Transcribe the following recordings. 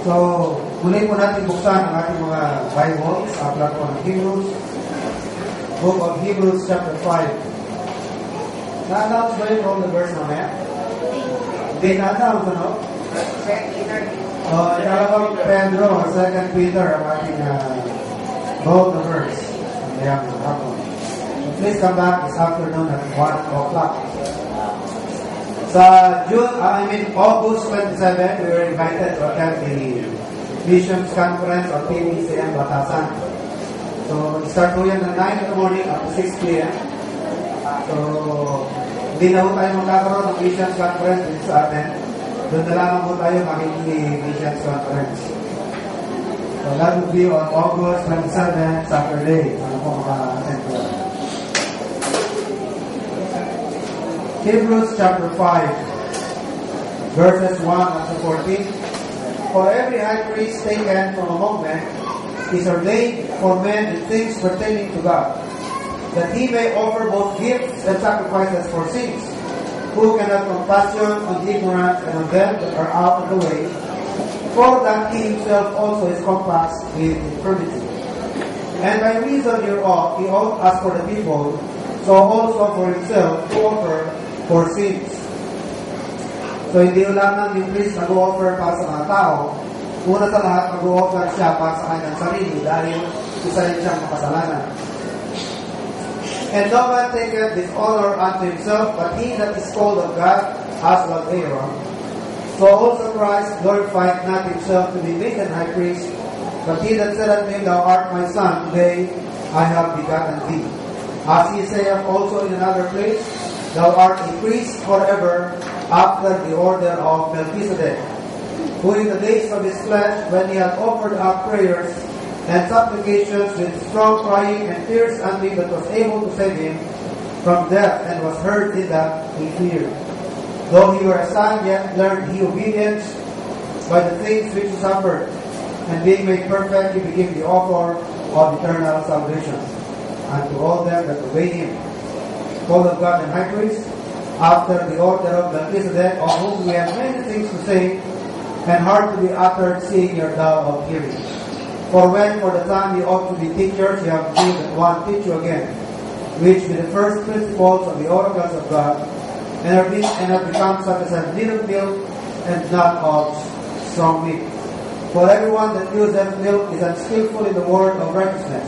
So, muli po natin buksan ang ating mga Bibles, aklat po ng Hebrews, Book of Hebrews chapter 5. Na-announce ba yun from the verse mamaya? Hindi na-announce, ano? Ikalawang Pedro, 2 Peter, ang ating both the verse. Ayan, hapon. So please come back this afternoon at 1 o'clock. Sa August 27, we were invited to attend the Missions Conference of PBCM Batasan. So, start po yan ng 9 in the morning up to 6 p.m. So, hindi na po tayo magkakaroon ng Missions Conference dito sa atin. Doon na lamang po tayo makikinig Missions Conference. So, that will be on August 27, Saturday. Ano po maka-attend po. Hebrews chapter 5, verses 1 up to 14. For every high priest taken from among men is ordained for men in things pertaining to God, that he may offer both gifts and sacrifices for sins, who can have compassion on the ignorant and on them that are out of the way, for that he himself also is compassed with infirmity. And by reason hereof he ought as for the people, so also for himself to offer for sins. So hindi lamang yung priest nag-offer para sa mga tao, una sa lahat mag-offer siya para sa kanyang sarili dahil isa rin siyang makasalanan. And no man taketh this honor unto himself, but he that is called of God, as was Aaron. So also Christ glorified not himself to be made an high priest, but he that said unto him, Thou art my son, today I have begotten thee. As he saith also in another place, Thou art a priest forever, after the order of Melchizedek, who in the days of his flesh, when he had offered up prayers and supplications with strong crying and tears unto him that was able to save him from death, and was heard in that he feared. Though he were a son, yet learned he obedience by the things which he suffered, and being made perfect, he became the author of eternal salvation unto all them that obey him, called of God and high priest, after the order of Melchizedek, of whom we have many things to say, and hard to be uttered, seeing your dull of hearing. For when for the time you ought to be teachers, you have need that one teach you again, which be the first principles of the oracles of God, and have become such as have need of milk, and not of strong meat. For everyone that useth milk is unskillful in the word of righteousness,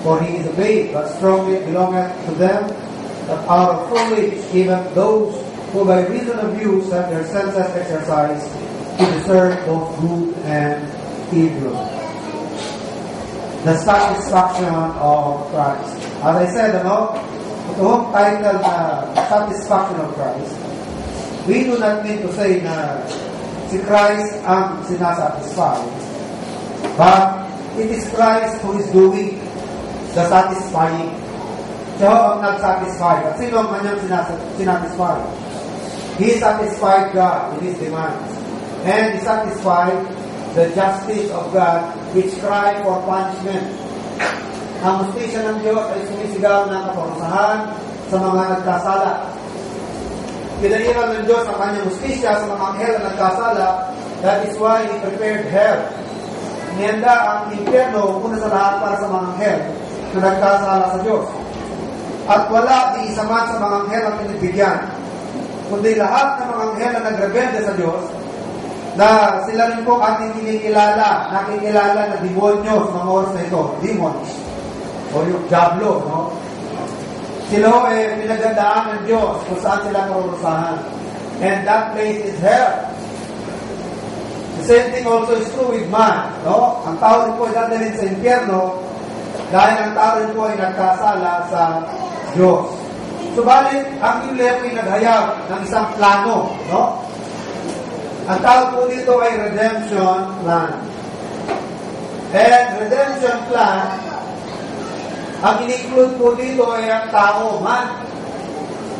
for he is a babe, but strong meat belongeth to them that are of full age, even those who by reason of use have their senses exercised to discern both good and evil. The satisfaction of Christ. As I said, itong title na satisfaction of Christ, we do not mean to say na si Christ ang sinasatisfy, but it is Christ who is doing the satisfying. Siya ang nag-satisfy. At sino ang kanyang sinatisfy? He satisfied God in His demands. And He satisfied the justice of God which cry for punishment. Ang justisya ng Diyos ay sumisigaw ng kaparusahan sa mga nagkasala. Pinairal ng Diyos ang kanyang justisya sa mga anghel na nagkasala. That is why He prepared hell. Nihanda ang impyerno una sa lahat para sa mga anghel na nagkasala sa Diyos. At wala di isa man sa mga anghel ang pinagbigyan, kundi lahat ng mga anghel na nagrebelde sa Diyos, na sila rin po ating nakikilala na demonyo sa mga oras na ito, demons, o yung diablo, no? Sila pinagandaan ng Diyos kung saan sila karurusahan. And that place is hell. The same thing also is true with man, no? Ang tao rin po ay dadalhin sa impyerno dahil ang tao rin po ay nagkasala sa Diyos. Subalit, ang Biblia po ay naghayag ng isang plano, no? Ang tawag po dito ay redemption plan. And redemption plan, ang in-include po dito ay ang tao, man.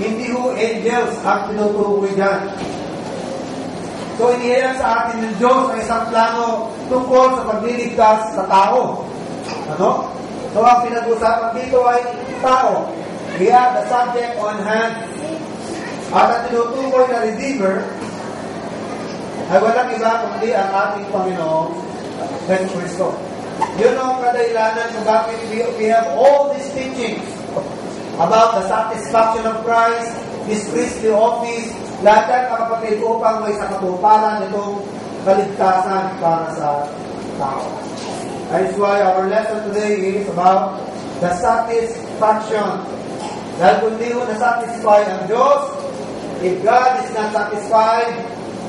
Hindi ho angels ang tinutukoy dyan. So, inihayag sa atin ng Diyos ay isang plano tungkol sa pagliligtas sa tao. Ano? So, ang pinag-usapan dito ay tao. We have the subject on hand. At ang tinutukoy na Redeemer ay walang iba kundi ang ating Panginoong Yesu Cristo. Yun ang kadahilanan kung bakit we have all these teachings about the satisfaction of Christ, His priestly office, lahat yan mga kapatid upang may sakatuparan itong kaligtasan para sa tao. That is why our lesson today is about the satisfaction. Dahil kung di mo na-satisfy ang Diyos, if God is not satisfied,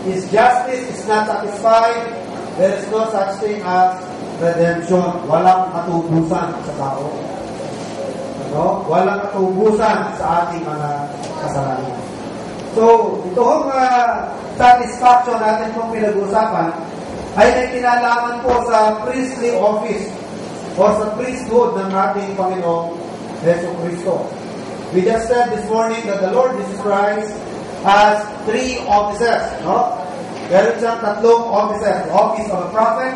His justice is not satisfied, there is no such thing as redemption. Walang katubusan sa tao. No? Walang katubusan sa ating mga kasalanan. So, itong satisfaction natin kung pinag-usapan ay may kinalaman po sa priestly office o sa priesthood ng ating Panginoong Yesu Cristo. We just said this morning that the Lord Jesus Christ has 3 offices. No? Meron siyang 3 offices. The office of a prophet,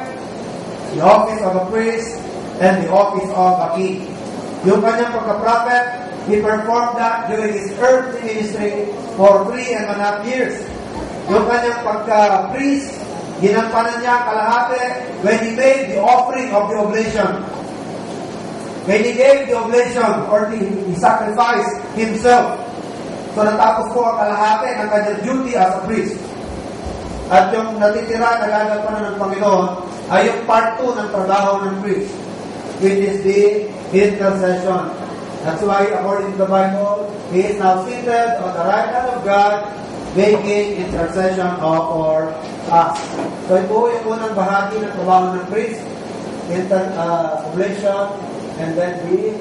the office of a priest, and the office of a king. Yung kanyang pagka-prophet, He performed that during His earthly ministry for 3.5 years. Yung kanyang pagka-priest, ginampanan niya ang kalahati when He made the offering of the oblation. When He gave the oblation or He sacrificed Himself. So natapos po ang kalahati ng kanyang duty as a priest. At yung natitira na gagampanan ng Panginoon ay yung part 2 ng trabaho ng priest, which is the intercession. That's why, according to the Bible, He is now seated on the right hand of God, making intercession for us. So ito yung unang bahagi ng trabaho ng priest, oblation, and then the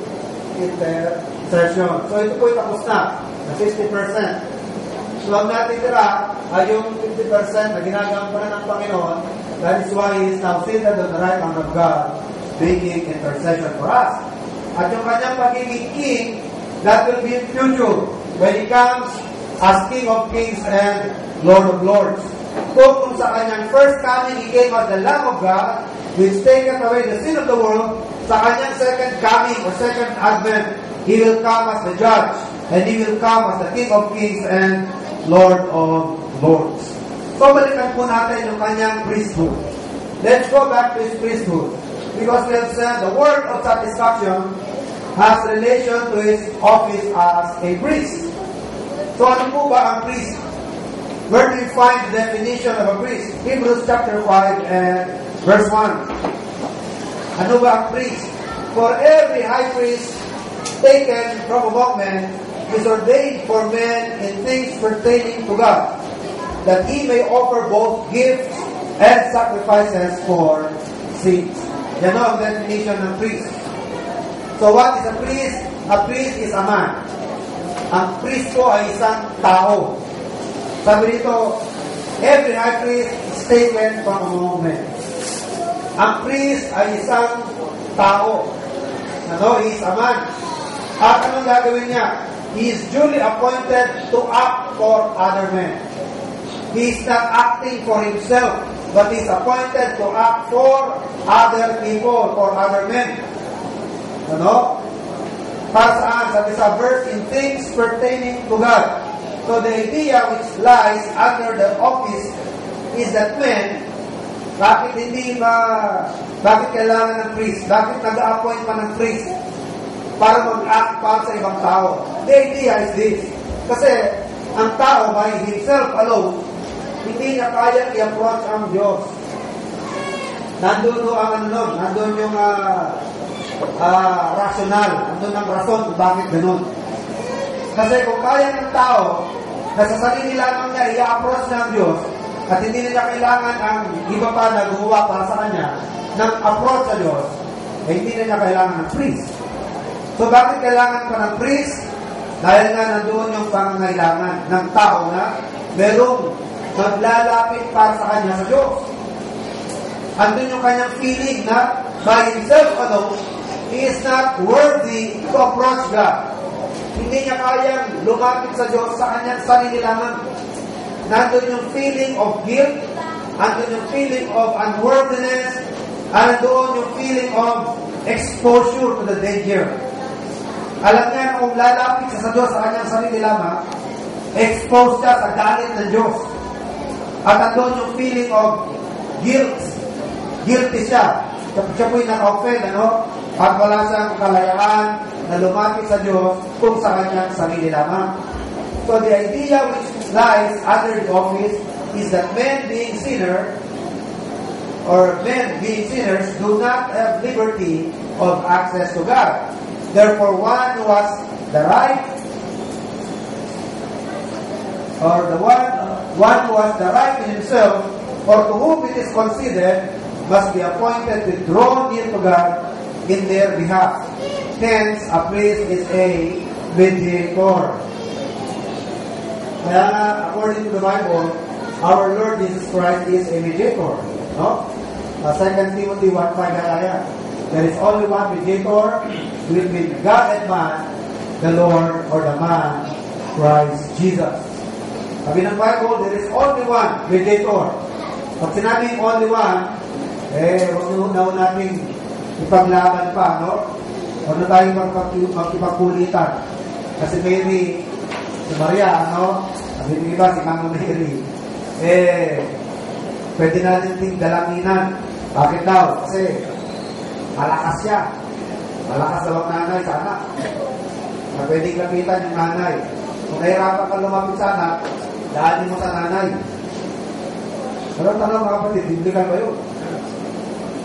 intercession. So ito po yung tapos na 60%. So ang natitira ay yung 50% na ginagampanan ng Panginoon. That is why He is now seated on the right hand of God, making intercession for us. At yung kanyang pagiging king, that will be in future when He comes as King of Kings and Lord of Lords. Kung sa kanyang first coming, He came as the Lamb of God, which taketh away the sin of the world, sa kanyang second coming or second advent, He will come as the judge, and He will come as the King of Kings and Lord of Lords. So, balikan po natin yung kanyang priesthood. Let's go back to His priesthood. Because we have said the word of satisfaction has relation to His office as a priest. So, ano po ba ang priest? Where do we find the definition of a priest? Hebrews chapter 5 and verse 1. Ano ba ang priest? For every high priest taken from among men is ordained for men in things pertaining to God, that He may offer both gifts and sacrifices for sins. Yan ang definition ng priest. So what is a priest? A priest is a man. Ang priest po ay isang tao. Sabi dito, every high priest is taken from among men. Ang priest ay isang tao. He is a man. At anong gagawin niya? He is duly appointed to act for other men. He is not acting for himself, but he is appointed to act for other people, for other men. Para saan? Sabi sa verse, in things pertaining to God. So the idea which lies under the office is that men, bakit kailangan ng priest? Bakit nag-a-appoint pa ng priest? Para mag-act para sa ibang tao. The idea is this. Kasi ang tao by himself alone, hindi niya kaya i-approach ang Diyos. Nandun yung rational. Nandun ang rason kung bakit ganun. Kasi kung kaya ng tao, na sa sarili lamang niya i-approach ng Diyos, at hindi niya kailangan ang iba pa na gumawa para sa kanya, ng approach sa Diyos, eh hindi niya kailangan ng priest. So bakit kailangan pa ng priest? Dahil nga nandoon yung pangangailangan ng tao na merong maglalapit para sa kanya sa Diyos. Andun yung kanyang feeling na by himself alone, he is not worthy to approach God. Hindi niya kayang lumapit sa Diyos sa kanyang sarili lamang. Nandun yung feeling of guilt, nandun yung feeling of unworthiness, nandun yung feeling of exposure to the danger. Alam niya na kung lalapit siya sa Diyos sa kanyang sarili lamang, exposed siya sa galit ng Diyos. At andun yung feeling of guilt. Guilty siya. Siya po'y naka-offend, ano? At wala siyang kalayaan na lumapit sa Diyos kung sa kanyang sarili lamang. So the idea which lies under the office is that men being sinners do not have liberty of access to God. Therefore, one who has the right, or the one who has the right in himself, or to whom it is considered, must be appointed to draw near to God in their behalf. Hence, a priest is a mediator. Kaya according to the Bible, our Lord Jesus Christ is a mediator. No? 2 Timothy 1:5 kaya. There is only one mediator between God and man, the Lord or the man, Christ Jesus. Sabi ng Bible, there is only one mediator. Pag sinabing only one, huwag na natin ipaglaban pa, no? Huwag na tayong magkipagkulitan. Kasi Mary, si Maria, ano? Sabi ng iba, si Mama Mary. Pwede natin ting dalaminan. Bakit daw? Kasi malakas siya. Malakas daw ang nanay sa anak. Na pwedeng lapitan yung nanay. Kung nahirapan ka lumapit sa anak, daanin mo sa nanay. Pero tanong mga kapatid, biblical ba yun?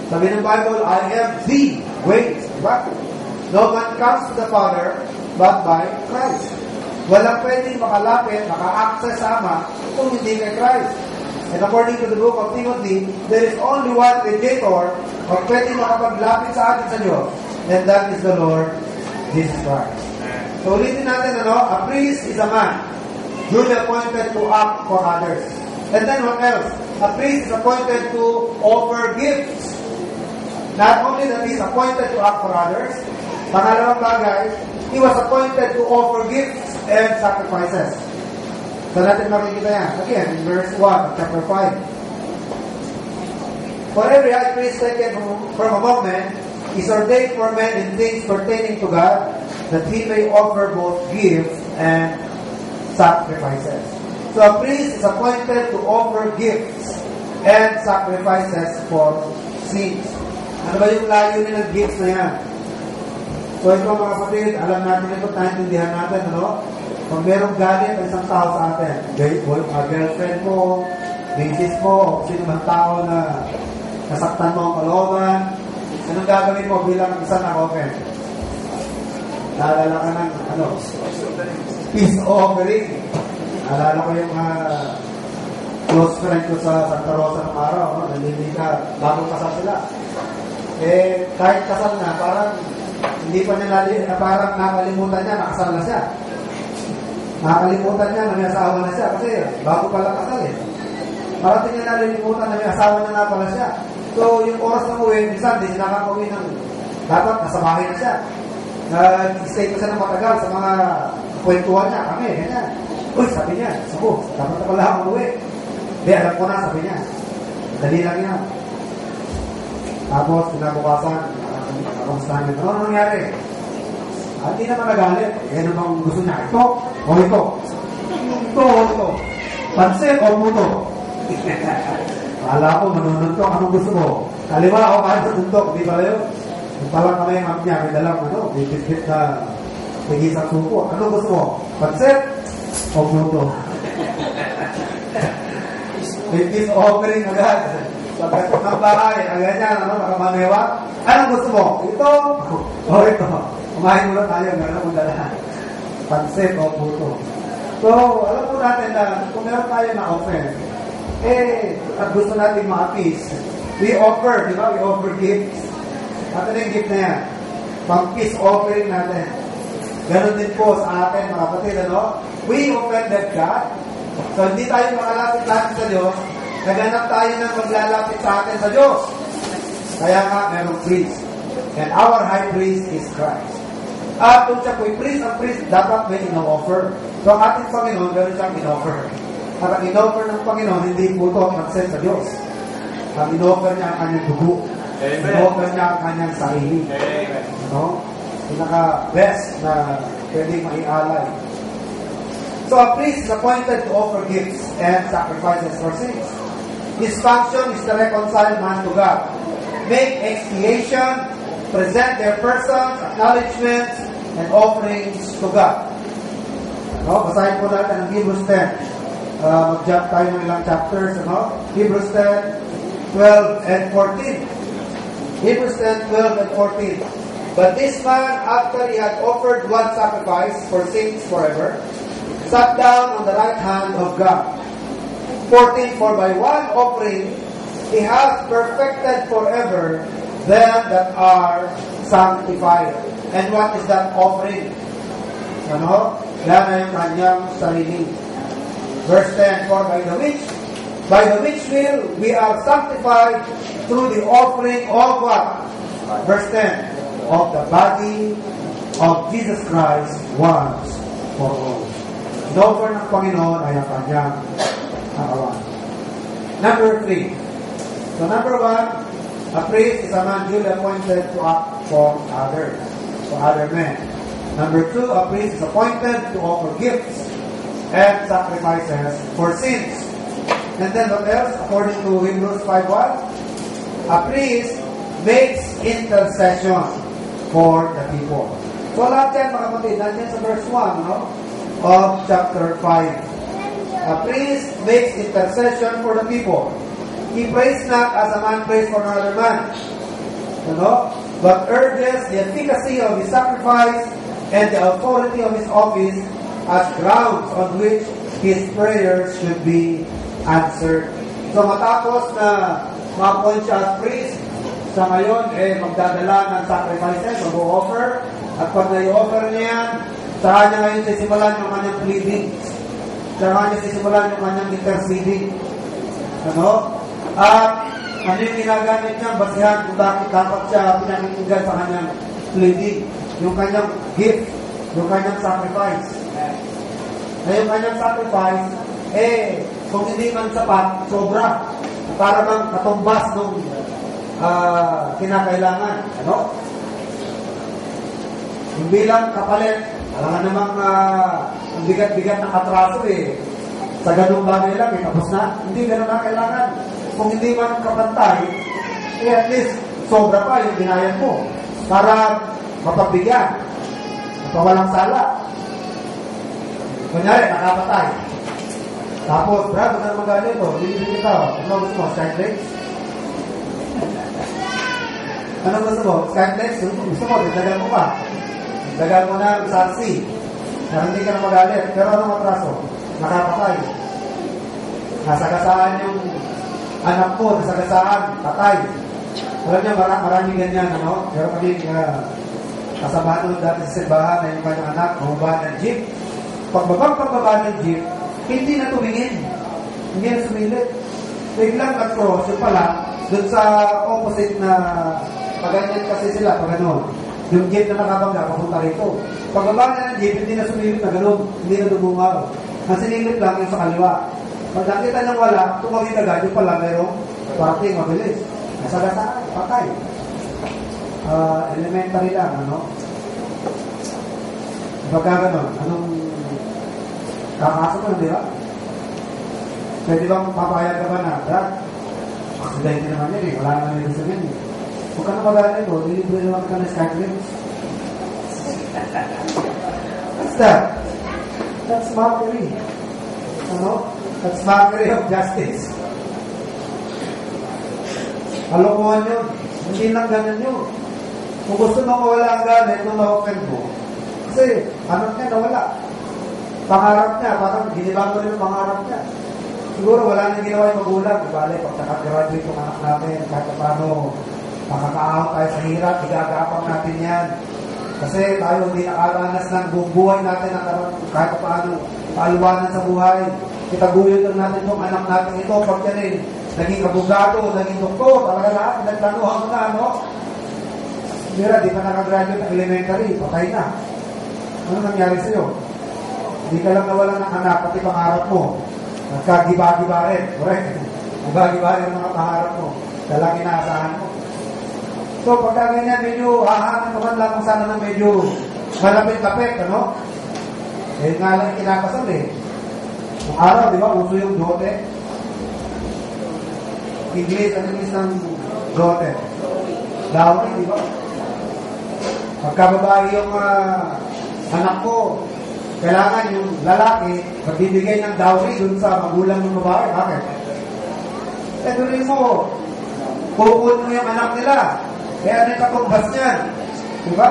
Sabi ng Bible, I am the way. Diba? No man comes to the Father but by Christ. Walang pwedeng makalapit, maka-access sa Ama kung hindi kay Christ. And according to the book of Timothy, there is only one mediator o pwedeng makapaglapit sa atin sa Diyos, and that is the Lord Jesus Christ. So ulitin natin, a priest is a man duly appointed to act for others. And then what else? A priest is appointed to offer gifts. Not only that he is appointed to act for others, pangalawang bagay, he was appointed to offer gifts and sacrifices. So natin makikita yan. Again, in verse 1 chapter 5. For every high priest taken from among men is ordained for men in things pertaining to God, that he may offer both gifts and sacrifices. So a priest is appointed to offer gifts and sacrifices for sins. Ano ba yung layo ng gifts na yan? So ito mga kapatid, alam natin ito, naintindihan natin, Kung merong galit ang isang tao sa atin, girlfriend mo, misis mo, o sino man tao na nasaktan mo ang kalooban, anong gagawin mo bilang isang na-open? Naalala ka ng, peace offering. Naalala ko yung close friend ko sa Santa Rosa ng araw, nalilika, bagong kasal sila. Kahit kasal na, parang hindi pa niya parang nakalimutan niya, nakasal na siya. Nakalimutan niya na may asawa na siya kasi bago pala kasal Parang niya nalilimutan na may asawa na pala siya. So, yung oras ng uwi, minsan, di siya nakakauwi ng dapat, nasa bahay na siya. Nag-stay pa siya ng matagal sa mga kwentuhan niya, kami, ganyan. Uy, sabi niya, dapat na pala akong uwi. Di, alam ko na, sabi niya. Dali lang yan. Tapos, kinabukasan, kamustahan niya, ano nangyari? Hindi naman nagalit. Ano bang gusto niya? Ito o ito? Ito. Pansin o puto? Kala ko, manununtok. Anong gusto mo? Kaliwa o kahit sa tuntok? Di ba yun? Yung palang kamay ang niya, may dalang may bisbit na nagisang suko. Anong gusto mo? Pansin o puto? May peace offering agad. Pagkatok ng bahay, agad niya, nakamamewa. Anong gusto mo? Ito o ito? Kumain muna tayo, gano'n kung dala. Pansit o puto. So, alam po natin na kung meron tayo na offer, at gusto natin ma-appease, we offer, di ba? We offer gifts. At ano yung gift na yan? Pang-peace offering natin. Ganon din po sa atin, mga kapatid, We offended God. So, hindi tayo makalapit-lapit sa Diyos. Naganap tayo ng maglalapit sa atin sa Diyos. Kaya nga, merong priest. And our high priest is Christ. At kung siya po'y priest, ang priest dapat may ino-offer. So ang ating Panginoon, meron siyang ino-offer. At ang ino-offer ng Panginoon, hindi po ito ang mag-send sa Diyos. Ang ino-offer niya ang kanyang dugo. Ino-offer niya ang kanyang sarili. Pinaka-best na pwedeng maialay. So a priest is appointed to offer gifts and sacrifices for sins. His function is to reconcile man to God, make expiation, present their persons, acknowledgments, and offerings to God. No, basahin po natin ang Hebrews 10. Mag-jump tayo ng ilang chapters. No? Hebrews 10, 12, and 14. Hebrews 10, 12, and 14. But this man, after he had offered one sacrifice for sins forever, sat down on the right hand of God. 14. For by one offering he has perfected forever them that are sanctified. And what is that offering? Ano? Yan ay yung kanyang sarili. Verse 10. For by the which will we are sanctified through the offering of what? Verse 10. Of the body of Jesus Christ once for all. Inoffer ng Panginoon ay ang kanyang katawan. Number 3. So number 1, a priest is a man duly appointed to act for others, for other men. Number 2, a priest is appointed to offer gifts and sacrifices for sins. And then what else? According to Hebrews 5:1, a priest makes intercession for the people. So lahat yan, mga kapatid, nandiyan sa verse 1, no? Of chapter 5. A priest makes intercession for the people. He prays not as a man prays for another man, but urges the efficacy of his sacrifice and the authority of his office as grounds on which his prayers should be answered. So matapos na ma-appoint siya as priest, sa ngayon, magdadala ng sacrifices, mag-offer, at pag na-offer niya yan, saka niya ngayon sisimulan yung kanyang pleading. Saka niya sisimulan yung kanyang interceding. At ano yung ginagamit niya? Basihan kung dapat siya pinakikinggan sa kanyang pleading. Yung kanyang gift, yung kanyang sacrifice. Na yung kanyang sacrifice, kung hindi man sapat, sobra. Para bang katumbas nung kinakailangan. Yung bilang kapalit, alam namang ang bigat-bigat ng katraso sa ganung bagay lang, tapos na. Hindi ganun na kailangan. Kung hindi man kapantay, at least sobra pa yung binayad mo para mapagbigyan. Mapawalang sala. Kunyari, nakapatay. Tapos, brad, huwag na magalit ito. Lilipin ito. Ano gusto mo? Skyflakes? Ano gusto mo? Skyflakes? Gusto mo? Dagan mo pa. Dagan mo na ang saksi. Na hindi ka na magalit. Pero anong atraso? Nakapatay. Nasagasaan yung anak mo. Nasagasaan. Patay. Alam niyo, maraming ganyan. Pero kami, kasama nung dati sa simbahan na yung kanyang anak, bumaba ng jeep. Pagbaba ng jeep, hindi na tumingin. Hindi na sumilip. Biglang nag-cross, yung pala, dun sa opposite na paganyan kasi sila, pagano'n. Yung jeep na nakabangga, papunta rito. Pagbaba na ng jeep, hindi na sumilip na gano'n. Hindi na dumungaw. Ang sinilip lang yung sa kaliwa. Pag nakita niyang wala, tumawid agad, yung pala mayroong parting mabilis. Nasagasaan, patay. Elementary lang, Pagka gano'n, anong kakasok mo, di ba? Pwede bang papayag ka ba na, Brad? Aksidente naman yan wala naman yung sabihin Huwag ka na magalit ito, nilibre naman ka na Skyflakes. What's that? That's mockery. That's mockery of justice. Kalokohan yun. Hindi lang ganun yun. Kung gusto mo mawala ang galit, kung ma-open mo, kasi anak niya nawala. Pangarap niya, parang ginibago rin yung pangarap niya. Siguro wala nang ginawa yung magulang. Bale, pag nakagraduate yung anak natin, kahit paano makakaahon tayo sa hirap, igagapang natin yan. Kasi tayo hindi nakaranas ng buong buhay natin na kahit paano paaluwanan sa buhay. Kitaguyod lang natin itong anak natin ito. Pag yan naging abogado, naging doktor, talaga lahat, nagplanuhan mo na, Mira, di pa nakagraduate ng elementary, patay na. Ano nangyari sa'yo? Hindi ka lang nawalan ng anak, pati pangarap mo. Nagkagiba-giba rin. Correct? Giba-giba rin ang mga pangarap mo. Dalang inaasahan mo. So, pagka ganyan, medyo hahanap naman lang kung sana na medyo malapit-lapit, Eh, nga lang kinakasal eh. Nung araw, di ba, uso yung dote. English, ano yung isang dote? Dowry, di ba? Pagkababae yung anak ko, kailangan yung lalaki magbibigay ng dowry dun sa magulang ng babae. Bakit? Eh, tuloy mo, pupunin mo yung anak nila. Kaya ano yung katumbas niyan? Di ba?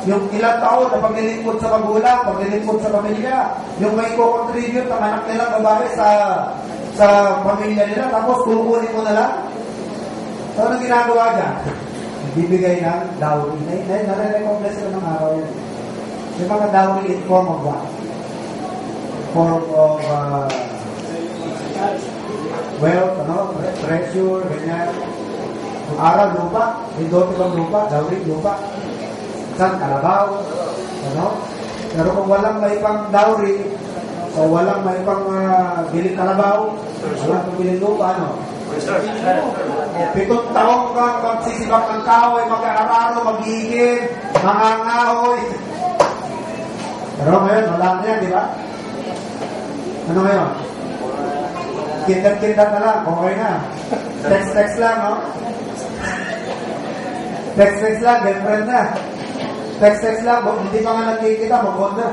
Yung ilang taon na paglilingkod sa magulang, paglilingkod sa pamilya, yung may co-contribute ang anak nila babae sa pamilya nila, tapos pupunin mo na lang. So, anong ginagawa dyan? Bibigay ng dowry. Nare-recognize sila ng araw yan. Yung mga dowry in form of what? Form of wealth, treasure, ganyan. Yung araw, lupa. Yung dote bang lupa? Dowry, lupa. San, kalabaw. Pero kung walang may pang dowry, o walang may pang biling kalabaw, walang pang biling lupa, 7 taong kang magsisibak ng kahoy, mag-aararo, mag-iigib, mangangahoy. Pero ngayon, wala na yan, di ba? Ano ngayon? Kindat-kindat na lang, okay na. Text-text lang, no? Text-text lang, girlfriend na. Text-text lang, hindi pa nga nagkikita, mag-on na.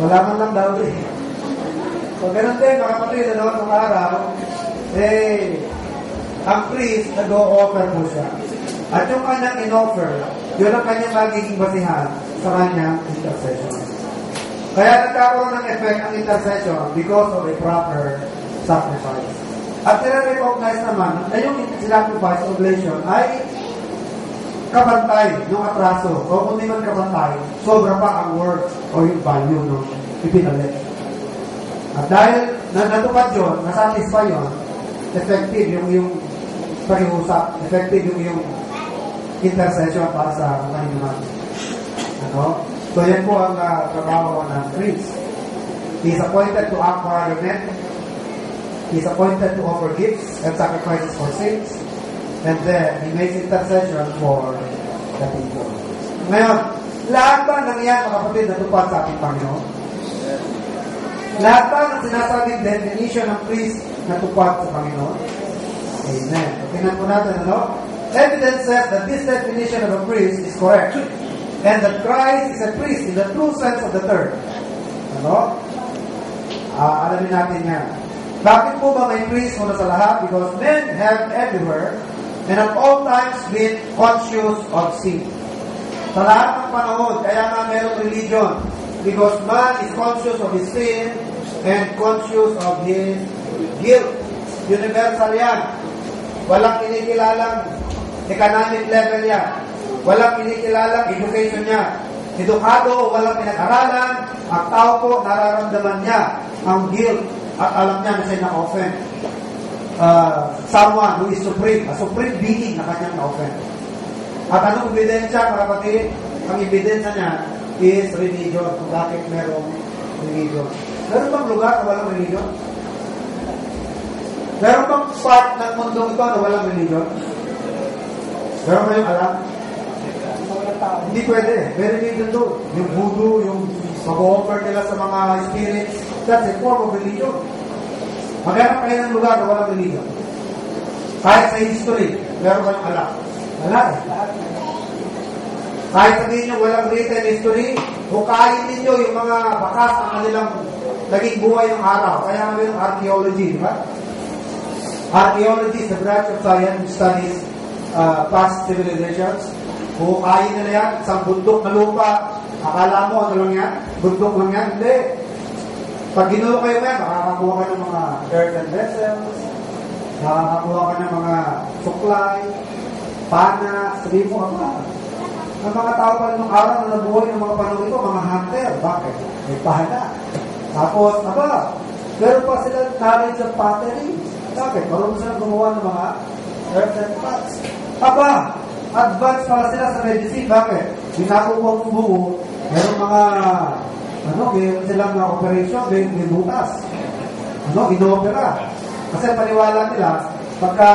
Wala man lang dowry. So, ganun din, mga kapatid, nung araw, ang priest, nag-o-offer po siya. At yung kanyang in-offer, yun ang kanyang magiging basihan sa kanyang intercession. Kaya nagkakaroon ng effect ang intercession because of a proper sacrifice. At nire-recognize naman na yung sacrifice oblation ay kabantay ng atraso. O kung di man kabantay, sobra pa ang worth o yung value ng ipinalit. At dahil natupad yun, nasatisfy yun, effective yung pag-iusap, effective yung intercession para sa kanilang So yan po ang trabaho ng priest. He is appointed to act for argument. He is appointed to offer gifts and sacrifices for sins. And then, he makes intercession for the people. Ngayon, lahat ba ng yan, mga kapatid, natupad sa ating Panginoon? Lahat ba ng sinasabing definition ng priest natupad sa Panginoon? Amen. Tingnan po natin, Evidence says that this definition of a priest is correct. And that Christ is a priest in the true sense of the term. Alamin natin yan. Bakit po ba may priest muna sa lahat? Because men have everywhere and at all times been conscious of sin. Sa lahat ng panahon, kaya nga merong religion. Because man is conscious of his sin and conscious of his guilt. Universal yan. Walang kinikilalang economic level yan. Walang kinikilalang education niya. Edukado o walang pinag-aralan, ang tao po nararamdaman niya ang guilt at alam niya na siya na-offend. Someone who is supreme, a supreme being na kanyang na-offend. At anong ebidensya, mga kapatid? Ang ebidensya niya is religion. Kung bakit merong religion. Meron bang lugar na walang religion? Meron bang part ng mundo ito na walang religion? Meron ba yung alam? Hindi pwede. May religion doon. Yung voodoo, yung mag-offer nila sa mga spirits, that's a form of religion. Maghanap kayo ng lugar na walang religion. Kahit sa history, meron ba yung alam? Wala eh. Kahit sabihin nyo walang written history, hukayin ninyo yung mga bakas ng kanilang naging buhay ng araw. Kaya nga yung archaeology, di ba? Archaeology is the branch of science which studies past civilizations. Hukayin nila yan, isang bundok na lupa. Akala mo, ano lang yan? Bundok lang yan? Hindi. Pag ginulo kayo yan, makakakuha ka ng mga earthen vessels, makakakuha ka ng mga suklay, pana, sabihin mo ka. Ang mga tao pa rin ng araw na nabuhay ng mga panahon ito, mga hunter. Bakit? May pana. Tapos, meron pa sila knowledge of pottery. Bakit? Marunong sila gumawa ng mga earthen pots. Advance pala sila sa medicine. Bakit? Binakuha ng buo, meron mga meron silang mga operation, may butas. Inoopera. Kasi paniwala nila, pagka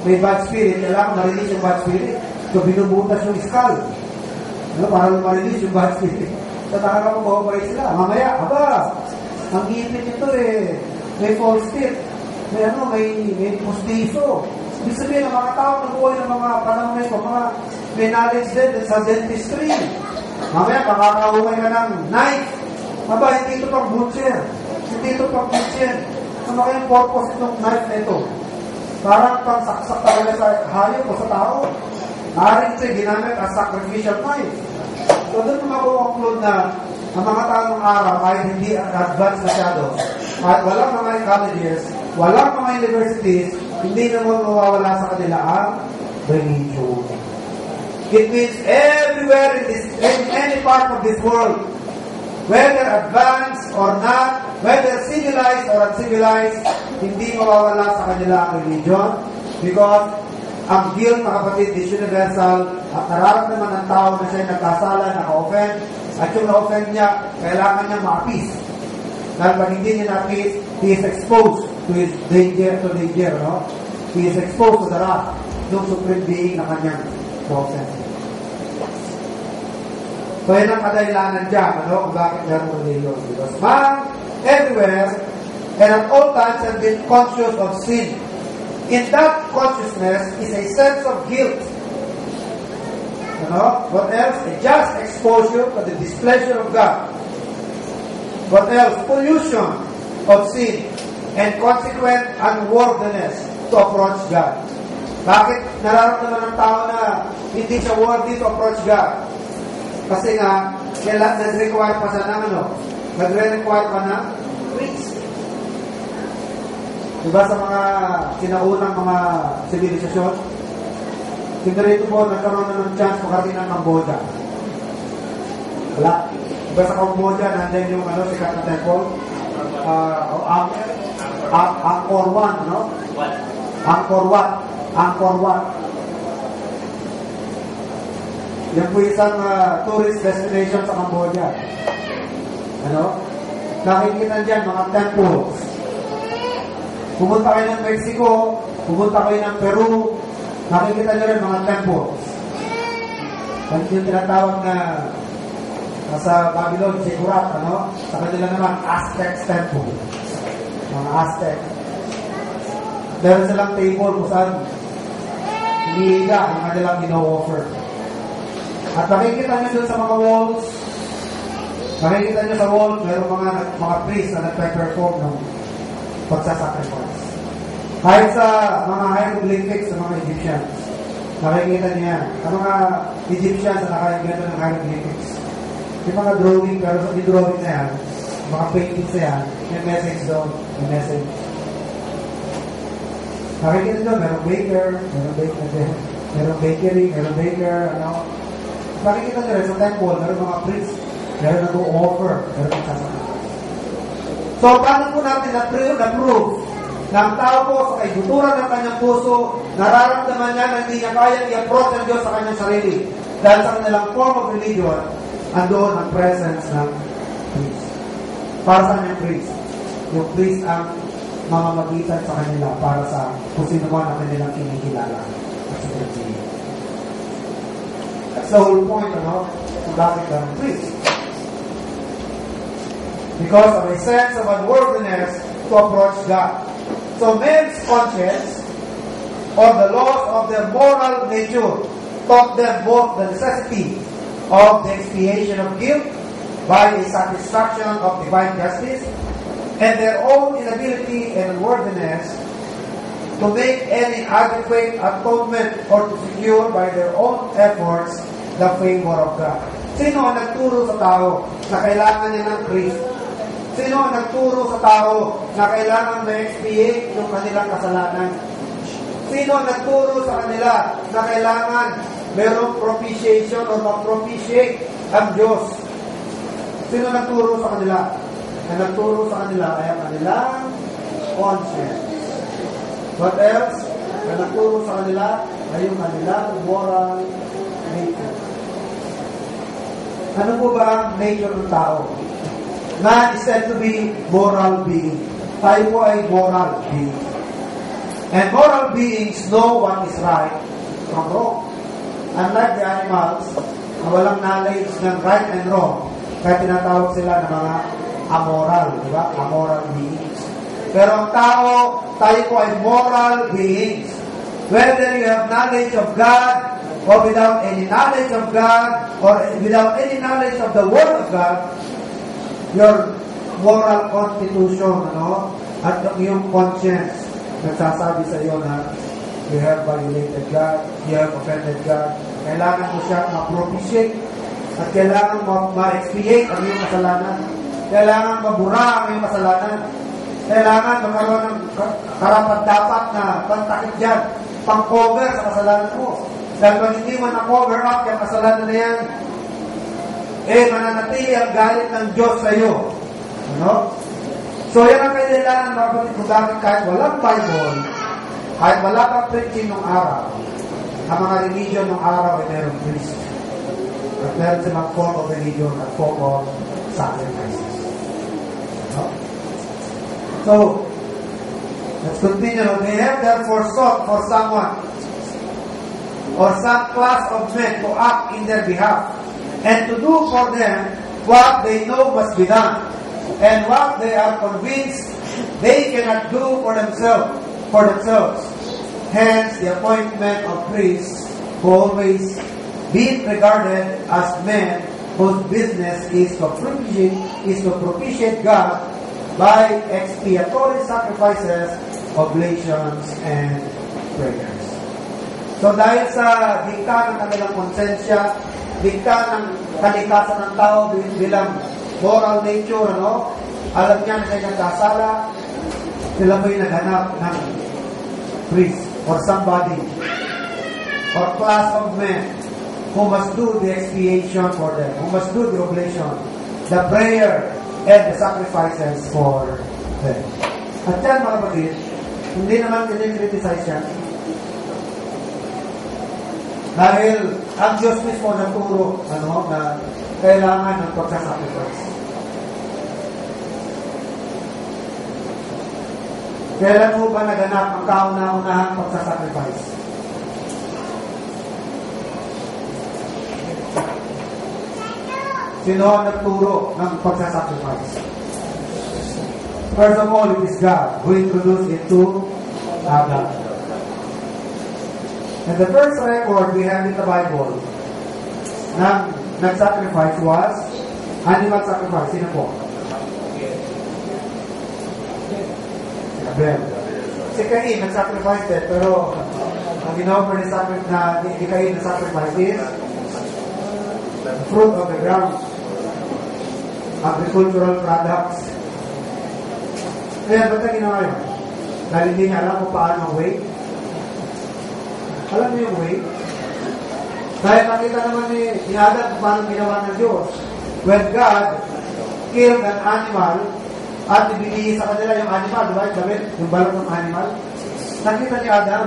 may bad spirit, kailangan ma-release yung bad spirit. So, binubutas yung skull. No, para lumarinis yung bad spirit. So, nakakapag-operate sila. Mamaya, ang ngipin nito may false teeth. May pustiso. Ibig sabihin, ang mga tao nabuhay ng mga panahon na ito, may knowledge din sa dentistry. Mamaya, makakahumay ka ng knife. Hindi ito pang butcher. Ano kayang purpose itong knife na ito? Parang pangsaksak talaga sa hayop o sa tao. Maaaring ito ginamit as sacrificial knife. So, doon makukonclude na ang mga tao ng araw kahit hindi advanced masyado, kahit walang mga colleges, walang mga universities, hindi naman mawawala sa kanila ang religion. It means everywhere in any part of this world, whether advanced or not, whether civilized or uncivilized, hindi mawawala sa kanila ang religion because ang guilt, mga kapatid, is universal at nararamdaman ng tao na siya nagkasala, naka-offend, at yung na-offend niya, kailangan niya ma-appease. Dahil pag hindi niya na-appease, he is exposed to his danger, no? He is exposed to the wrath ng supreme being na kanyang offend. So, yun ang kadahilanan dyan, kung bakit meron religion. Because man, everywhere, and at all times have been conscious of sin. In that consciousness is a sense of guilt. What else? A just exposure to the displeasure of God. What else? Pollution of sin and consequent unworthiness to approach God. Bakit nararamdaman ng tao na hindi siya worthy to approach God? Kasi nga, nag-require pa siya ng nagre-require pa ng priest. Diba sa mga sinaunang mga sibilisasyon? Sinarito po, nagkaroon na ng chance makarating ng Cambodia. Wala. Diba sa Cambodia, nandun yung sikat na temple? Angkor Wat, Angkor Wat. Yan po isang tourist destination sa Cambodia. Nakikita dyan mga temples. Pumunta kayo ng Mexico, pumunta kayo ng Peru, nakikita nyo rin mga temples. Yung tinatawag na sa Babylon, Ziggurat, sa kanila naman, Aztec temple. Mga Aztec. Meron silang table kung saan hinihiga ang kanilang ino-offer. At nakikita nyo dun sa mga walls, nakikita nyo sa wall, meron mga priests na nagpe-perform ng pagsasacrifice. Kahit sa mga hieroglyphics sa mga Egyptians, nakikita niya ang mga Egyptians na nakikita ng hieroglyphics. Yung mga drawing, pero sa drawing na yan, mga paintings na yan, yung message doon, yung message. Nakikita nyo, merong baker, merong bakery, merong baker, Nakikita nyo rin sa temple, merong mga priests, meron nag-o-offer, meron nagsasacrifice. So, paano po natin na-prove na ang tao po sa kaibuturan ng kanyang puso, nararamdaman niya na hindi niya kayang i-approach ang Diyos sa kanyang sarili. Dahil sa kanilang form of religion, andoon ang presence ng priest. Para sa kanyang priest? Yung priest ang mamamagitan sa kanila para sa kung sino man ang kanilang kinikilala. That's the whole point, kung bakit ang priest. Because of a sense of unworthiness to approach God. So men's conscience or the laws of their moral nature taught them both the necessity of the expiation of guilt by a satisfaction of divine justice and their own inability and unworthiness to make any adequate atonement or to secure by their own efforts the favor of God. Sino ang nagturo sa tao na kailangan niya ng Kristo? Sino ang nagturo sa tao na kailangan ma-expiate yung kanilang kasalanan? Sino ang nagturo sa kanila na kailangan merong propitiation o mag-propitiate ang Diyos? Sino nagturo sa kanila? Ang nagturo sa kanila ay ang kanilang conscience. What else? Ang nagturo sa kanila ay yung kanilang moral nature. Ano po ba ang nature ng tao? Man is said to be moral being. Tayo po ay moral being. And moral beings know what is right from wrong. Unlike the animals, na walang knowledge ng right and wrong. Kaya tinatawag sila ng mga amoral, di ba? Amoral beings. Pero ang tao, tayo po ay moral beings. Whether you have knowledge of God, or without any knowledge of God, or without any knowledge of the Word of God, your moral constitution, at yung conscience, nagsasabi sa iyo na you have violated God, you have offended God. Kailangan mo siya ma-propitiate at kailangan ma-expiate ang iyong kasalanan. Kailangan mabura ang iyong kasalanan. Kailangan magkaroon ng karapat-dapat na pantakip dyan, pang-cover sa kasalanan mo. Dahil kung hindi mo na-cover up yung kasalanan na yan, mananatili ang galit ng Diyos sa iyo. So, yan ang kailangan mga kapatid kung bakit kahit walang Bible, kahit wala pang preaching ng araw, ang mga religion ng araw ay merong priest. At meron silang form of religion at form of sacrifices. So, let's continue. They have therefore sought for someone or some class of men to act in their behalf and to do for them what they know must be done and what they are convinced they cannot do for themselves. Hence, the appointment of priests who always be regarded as men whose business is to propitiate God by expiatory sacrifices, oblations, and prayers. So dahil sa dikta ng kanilang konsensya, dikta ng kalikasan ng tao bilang moral nature, alam niya na siya nagkasala, sila mo'y naghanap ng priest or somebody or class of men who must do the expiation for them, who must do the oblation, the prayer, and the sacrifices for them. At yan mga kapatid, hindi naman kinikriticize yan. Dahil ang Diyos mismo nagturo na kailangan ng pagsasacrifice. Kailan mo ba naganap ang kauna-unahang pagsasacrifice? Sino ang nagturo ng pagsasacrifice? First of all, it is God who introduced it to Adam. And the first record we have in the Bible na nag-sacrifice was animal sacrifice. Sino po? Si Abel. Si Cain nag-sacrifice din, pero ang ginawa ni Cain na sacrifice is the fruit of the ground, agricultural products. Kaya ba't na ginawa yun? Dahil hindi niya alam kung paano ang way. Alam niyo yung way? Dahil nakita naman ni Adam kung paano ginawa ng Diyos. When God killed an animal at ibigay sa kanila yung animal, diba? Yung balot ng animal. Nakita ni Adam.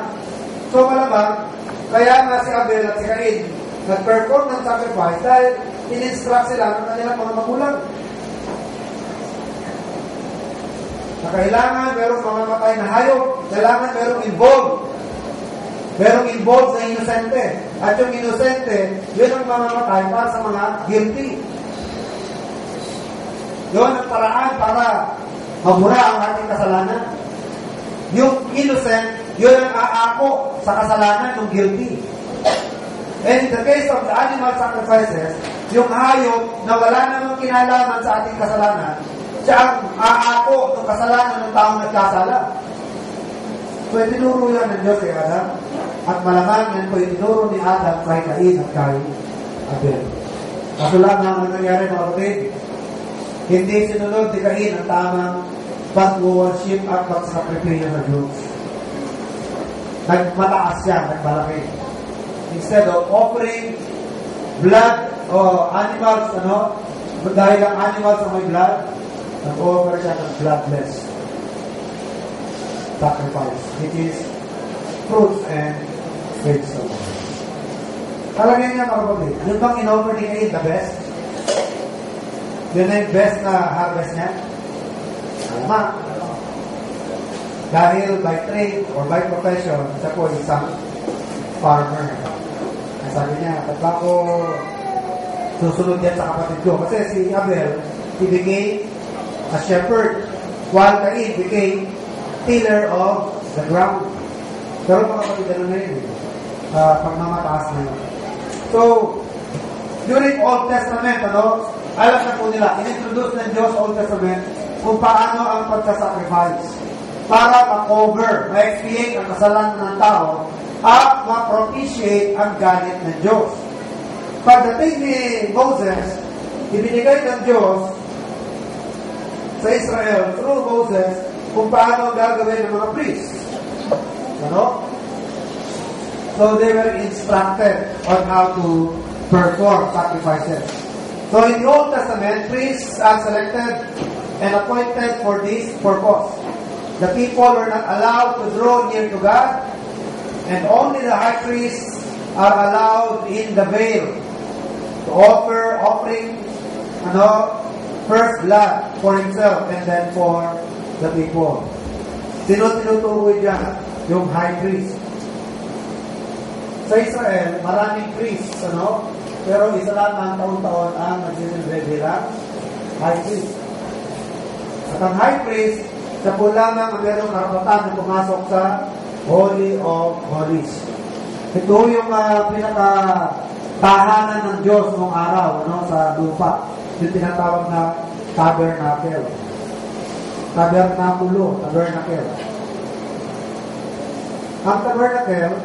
So malamang, kaya nga si Abel at si Cain nag-perform ng sacrifice dahil in-instruct sila ng kanilang mga magulang. Na kailangan merong mamamatay na hayop, kailangan merong involved. Merong involved na inosente. At yung inosente, yun ang mamamatay para sa mga guilty. Yun ang paraan para mabura ang ating kasalanan. Yung innocent, yun ang aako sa kasalanan ng guilty. And in the case of the animal sacrifices, yung hayop na wala namang kinalaman sa ating kasalanan, siya ang aako ng kasalanan ng taong nagkasala. So, itinuro yan ng Diyos kay Adam. At malamang yan po itinuro ni Adam kay Cain at kay Abel. Kaso lang ang nangyari mga kapatid, hindi sinunod ni Cain ang tamang pag-worship at pag-sacrifice ng Diyos. Nagmataas siya, nagmalaki. Instead of offering blood o animals, dahil ang animals ang may blood, nag-offer siya ng bloodless sacrifice. It is fruits and vegetables. Talaga niya mga kapatid, ano bang in-offer ni Cain? The best? Yun na yung best na harvest niya? Tama. Dahil by trade or by profession, siya po isang farmer. Sabi niya, ba't ba ako susunod yan sa kapatid ko. Kasi si Abel, he became a shepherd, while Cain became tiller of the ground. Pero mga kapatid, ano na yun? Pagmamataas na yun. So, during Old Testament, alam na po nila, in-introduce ng Diyos Old Testament kung paano ang pagsasacrifice para ma-cover, ma-expiate ang kasalanan ng tao at ma-propitiate ang galit ng Diyos. Pagdating ni Moses, ibinigay ng Diyos sa Israel through Moses kung paano gagawin ng mga priests. So they were instructed on how to perform sacrifices. So in the Old Testament, priests are selected and appointed for this purpose. The people were not allowed to draw near to God, and only the high priests are allowed in the veil to offer first blood for himself and then for the people. Sino tinutukoy dyan? Yung high priest. Sa Israel, maraming priests, pero isa lang ang taon-taon ang nagsisilbi bilang high priest. At ang high priest, siya po lamang ang merong karapatan na pumasok sa Holy of Holies. Ito yung pinaka-tahanan ng Diyos noong araw sa lupa. Yung tinatawag na tabernacle. Tabernacle. Ang tabernacle,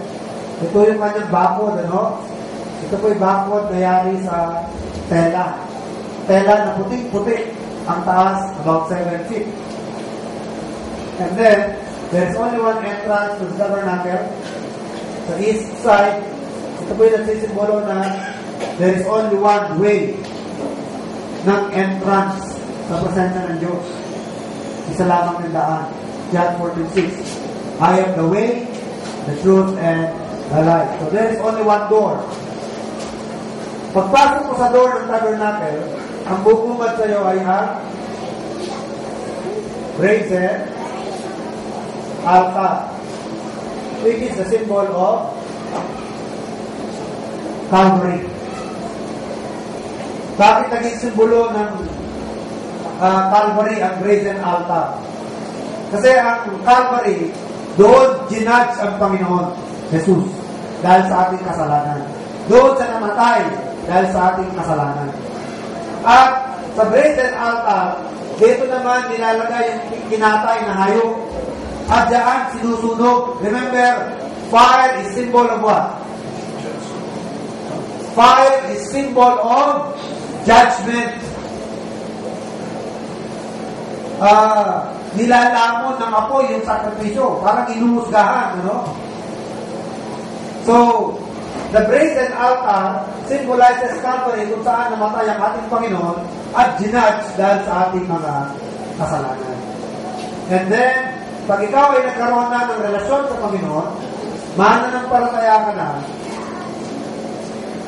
ito yung kanyang bakod, Ito po yung bakod na yari sa tela. Tela na puting-puti. Ang taas, about 7 feet. And then, there's only one entrance to the tabernacle. Sa east side, ito po yung nagsisimbolo na there is only one way ng entrance sa presensya ng Diyos. Isa lamang ng daan. John 14:6. I am the way, the truth, and the life. So there is only one door. Pagpasok mo sa door ng tabernacle, ang bubungad sa iyo ay ang brazen altar, which is the symbol of Calvary. Bakit naging simbolo ng Calvary ang brazen altar? Kasi ang Calvary, doon ginudge ang Panginoon Jesus dahil sa ating kasalanan. Doon sa namatay dahil sa ating kasalanan. At sa brazen altar, dito naman nilalagay yung kinatay na hayop. At diyan sinusunog. Remember, fire is symbol of what? Fire is symbol of judgment. Nilalamon ng apoy yung sakripisyo. Parang inuhusgahan, So, the brazen altar symbolizes Calvary kung saan namatay ang ating Panginoon at ginudge dahil sa ating mga kasalanan. And then, pag ikaw ay nagkaroon na ng relasyon sa Panginoon, mananampalataya ka na,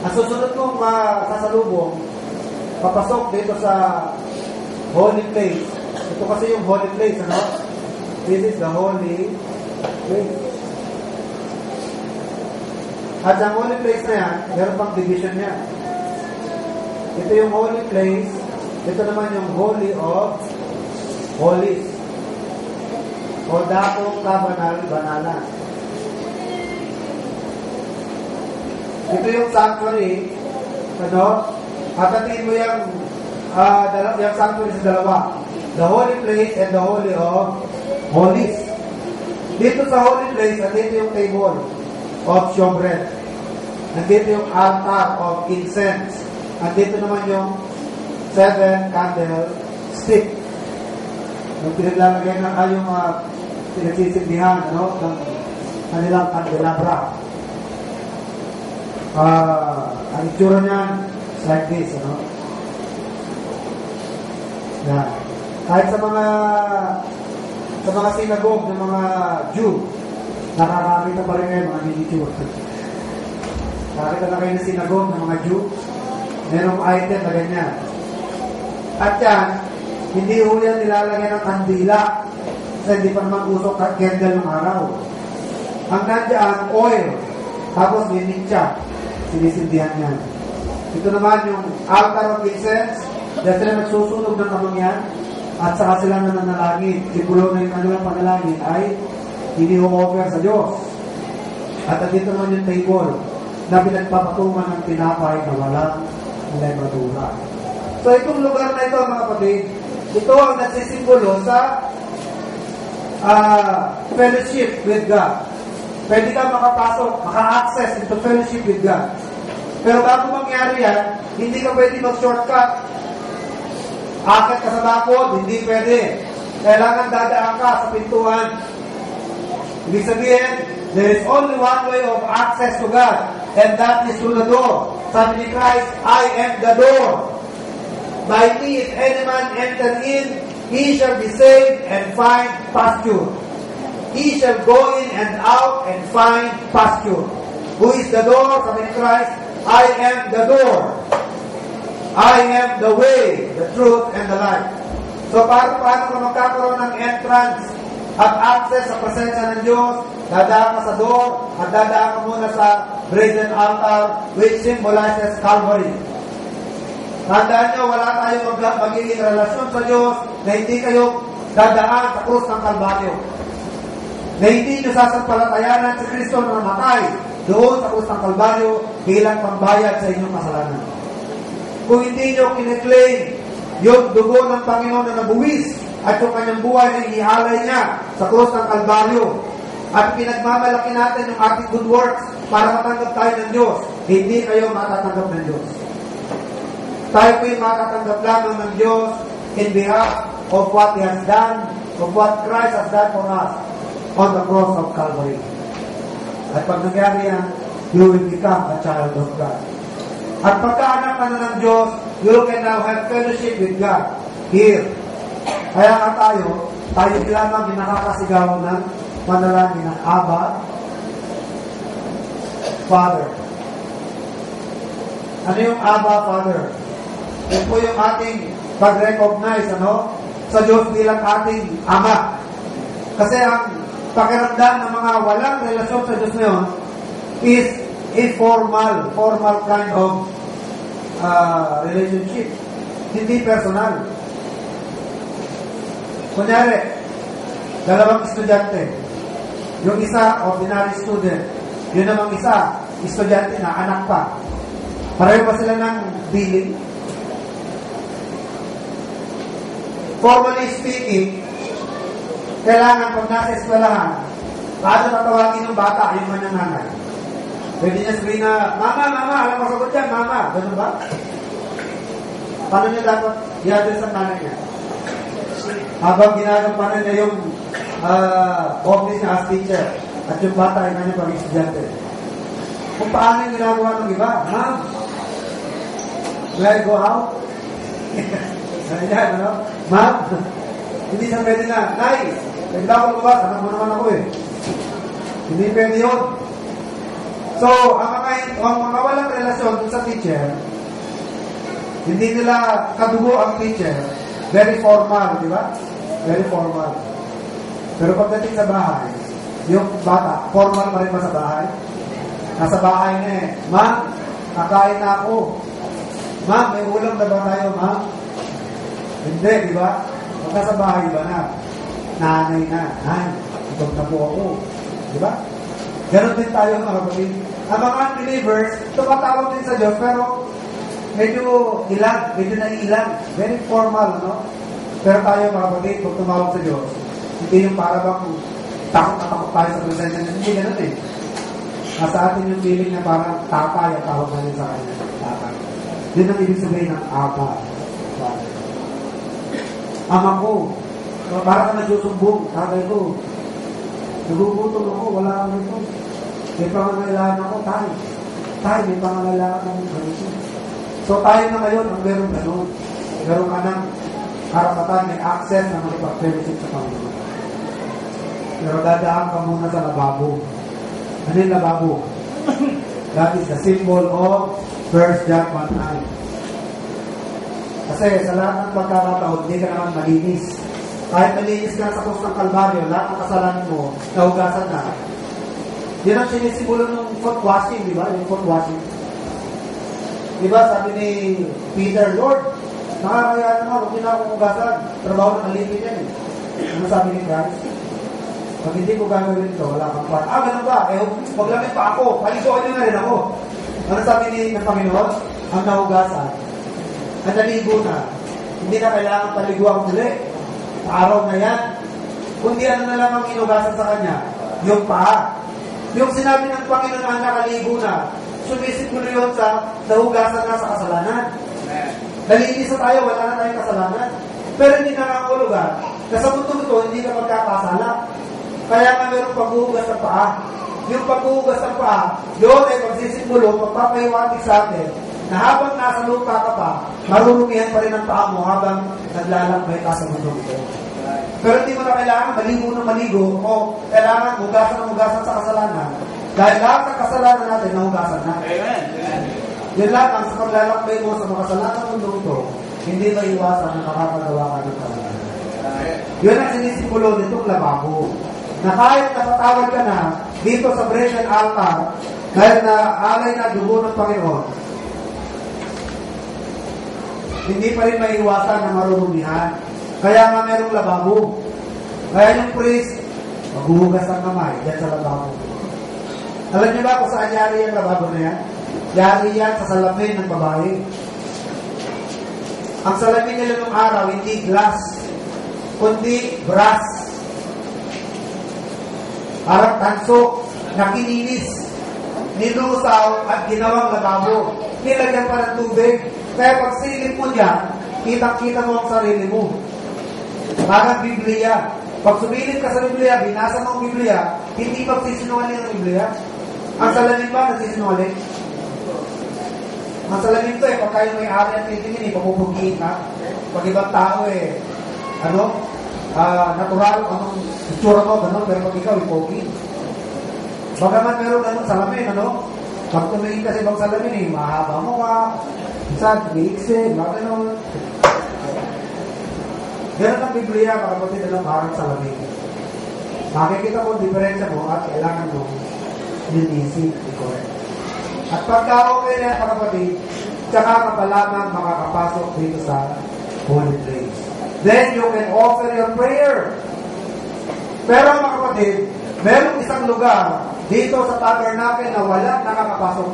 ang susunod mong sasalubong, papasok dito sa holy place. Ito kasi yung holy place, This is the holy place. At ang holy place na yan, meron pang division niya. Ito yung holy place, ito naman yung holy of holies. O dakong kabanal-banalan. Ito yung sanctuary, hatatin mo yung sanctuary sa dalawa. The holy place and the holy of holies. Dito sa holy place, dito yung table of showbread. Nandito yung altar of incense. Nandito naman yung 7 candle stick. Yung pinaglalagay ng yung pinagsisindihan ng kanilang candelabra. Ang itsura niyan is like this, Yan. Kahit sa mga sinagogue ng mga Jew, nakakakita pa rin ngayon mga miniature. Nakakita na kayo ng sinagogue ng mga Jew, merong item na ganyan. At yan, hindi ho yan nilalagyan ng kandila kasi hindi pa naman usok candle ng araw. Ang nandiyan, oil, tapos may mitya, sinisindihan yan. Ito naman yung altar of incense. Diyan sila nagsusunog ng kamangyan at saka sila nananalangin. Simulo na yung kanilang panalangin ay ini-offer sa Diyos. At dito naman yung table na pinagpapatungan ng tinapay na walang levadura. So itong lugar na ito, mga kapatid, ito ang nagsisimbolo sa fellowship with God. Pwede ka makapasok, maka-access into fellowship with God. Pero bago mangyari yan, hindi ka pwede mag-shortcut. Akit ka sa bakod, hindi pwede. Kailangan dadaan ka sa pintuan. Ibig sabihin, there is only one way of access to God, and that is through the door. Sabi ni Christ, I am the door. By me, if any man enter in, he shall be saved and find pasture. He shall go in and out and find pasture. Who is the door? Sabi ni Christ, I am the door. I am the way, the truth, and the life. So, paano ka magkakaroon ng entrance at access sa presensya ng Diyos? Dadaan ka sa door at dadaan ka muna sa brazen altar, which symbolizes Calvary. Tandaan nyo, wala tayong magiging relasyon sa Diyos na hindi kayo dadaan sa krus ng Kalbaryo. Na hindi nyo sasampalatayanan si Kristo na namatay doon sa krus ng Kalbaryo bilang pambayad sa inyong kasalanan. Kung hindi nyo kiniklaim yung dugo ng Panginoon na nabuwis at yung kanyang buhay na inihalay niya sa krus ng Kalbaryo at pinagmamalaki natin yung ating good works para matanggap tayo ng Diyos, hindi kayo matatanggap ng Diyos. Tayo po'y matatanggap lamang ng Diyos in behalf of what He has done, of what Christ has done for us on the cross of Calvary. At pag nangyari yan, you will become a child of God. At pagkaanak ka na ng Diyos, you can now have fellowship with God here. Kaya nga tayo lamang yung nakakasigaw ng panalangin ng Abba, Father. Ano yung Abba, Father? Yan po yung ating pag-recognize sa Diyos bilang ating Ama. Kasi ang pakiramdam ng mga walang relasyon sa Diyos ngayon is a formal kind of relationship. Hindi personal. Kunyari, dalawang estudyante. Yung isa, ordinary student. Yun namang isa, estudyante na, anak pa. Pareho ba sila ng billing? Formally speaking, kailangan pag nasa eskwelahan, paano tatawagin ng bata yung kanyang nanay? Pwede niya sabihin na, Mama, alam mo sagot yan, Mama. Ganun ba? Paano niya dapat i-address ang nanay niya? Habang ginagampanan niya yung office niya as teacher at yung bata ay kanyang pag-estudyante. Kung paano yung ginagawa ng iba, Ma'am, may I go out? Ganyan, Ma'am, hindi siya pwede na, Nay, nagdawal ko ba? Anak mo naman ako eh. Hindi pwede yun. So, ang mga walang relasyon sa teacher, hindi nila kadugo ang teacher, very formal, di ba? Very formal. Pero pagdating sa bahay, yung bata, formal pa rin ba sa bahay? Nasa bahay na eh, Ma'am, kakain na ako. Ma'am, may ulam na ba tayo, Ma'am? Hindi, di ba? Pag nasa bahay ba na? Nanay na. Nay, itong na po ako. Di ba? Ganon din tayo mga kapatid. Ang mga unbelievers, tumatawag din sa Diyos, pero medyo ilang, medyo naiilang. Very formal, Pero tayo mga kapatid, pag tumawag sa Diyos, hindi yung para bang takot na takot tayo sa presensya niya. Hindi ganon eh. Nasa atin yung feeling na parang tatay at tawag natin sa kanya. Tatay. Yun ang ibig sabihin ng Abba. Ama ko, para ka nagsusumbong, tatay ko, nagugutom ako, wala kang ito. May pangangailangan ako, tayo. Tayo, may pangangailangan ng ganito. So tayo na ngayon, ang meron ganun. Meron ka ng karapatan, may access na makipag-fellowship sa Panginoon. Pero dadaan ka muna sa lababo. Ano yung lababo? That is the symbol of 1 John 1:9. Kasi sa lahat ng pagkakataon, hindi ka naman malinis. Kahit malinis ka sa krus ng Kalbaryo, lahat ng kasalanan mo, nahugasan na. Yan ang sinisimulo ng foot washing, di ba? Yung foot washing. Diba sabi ni Peter, Lord, nakakaya naman, huwag na akong hugasan. Trabaho ng alipin yan. Ano sabi ni Christ? Pag hindi ko gagawin ito, wala kang part. Ganun ba? Maglamit pa ako. Paliguan nyo na rin ako. Ano sabi ng Panginoon? Ang nahugasan. Ang naligo na. Hindi na kailangan paliguan muli. Sa araw na yan. Kundi ano na lang ang inugasan sa kanya? Yung paa. Yung sinabi ng Panginoon na nakaligo na, sumisip mo na yun sa nahugasan na sa kasalanan. Nalinis na tayo, wala na tayong kasalanan. Pero hindi nakakulugan. Kasi sa mundo ito, hindi ka magkakasala. Kaya nga mayroong paghuhugas ng paa. Yung paghuhugas ng paa, yun ay magsisimulo, magpapahiwatig sa atin, na habang nasa lupa ka pa, marurumihan pa rin ang paa mo habang naglalakbay ka sa mundo ito. Pero hindi mo na kailangan maligo na maligo o kailangan hugasan sa kasalanan. Dahil lahat ng kasalanan natin, nahugasan na. Amen. Yun lang, ang sa paglalakbay mo sa mga kasalanan ng mundo ito, hindi maiwasan na makakagawa ka ng kasalanan. Yun ang sinisimulo nitong lababo. Na kahit napatawad ka na dito sa Brescian altar, dahil na alay na dugo ng Panginoon, hindi pa rin maiwasan na marurumihan. Kaya nga merong lababo. Kaya yung priest, maghuhugas ng kamay dyan sa lababo. Alam niyo ba kung saan yari yung lababo na yan? Yari yan sa salamin ng babae. Ang salamin nila nung araw, hindi glass, kundi brass. Parang tanso, nakininis, nilusaw at ginawang lababo. Nilagyan pa ng tubig. Kaya pag silip mo dyan, kitang-kita mo ang sarili mo. Parang Biblia. Pag sumilip ka sa Biblia, binasa mo ang Biblia, hindi magsisinungaling ang Biblia. Ang salamin ba, nagsisinungaling? Ang salamin to pag kayo may ari at titingin, papupugiin ka. Pag ibang tao natural, anong itsura mo, gano'n, pero pag ikaw, ipogi. Bagaman meron gano'n salamin, pag tumingin ka sa ibang salamin, mahaba mo ka, minsan, iiksi, gano'n. Ganun ang Biblia, kapatid na lang parang salamin. Makikita mo, diferensya mo, at kailangan mo linisin, i-correct. At pagka okay na, kapatid, tsaka ka pa lamang makakapasok dito sa Holy Place. Then you can offer your prayer. Pero mga kapatid, merong isang lugar dito sa tabernacle na walang nakakapasok.